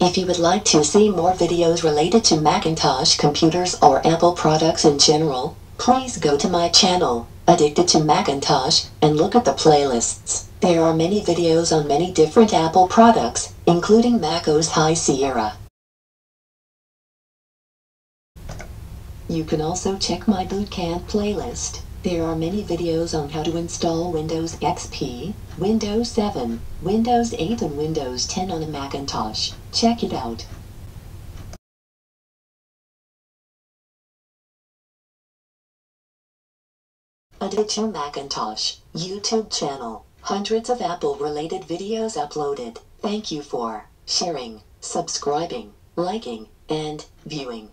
If you would like to see more videos related to Macintosh computers or Apple products in general, please go to my channel, Addicted to Macintosh, and look at the playlists. There are many videos on many different Apple products, including macOS High Sierra. You can also check my Bootcamp playlist. There are many videos on how to install Windows XP, Windows 7, Windows 8 and Windows 10 on a Macintosh. Check it out. Addicted to Macintosh YouTube channel. Hundreds of Apple-related videos uploaded. Thank you for sharing, subscribing, liking, and viewing.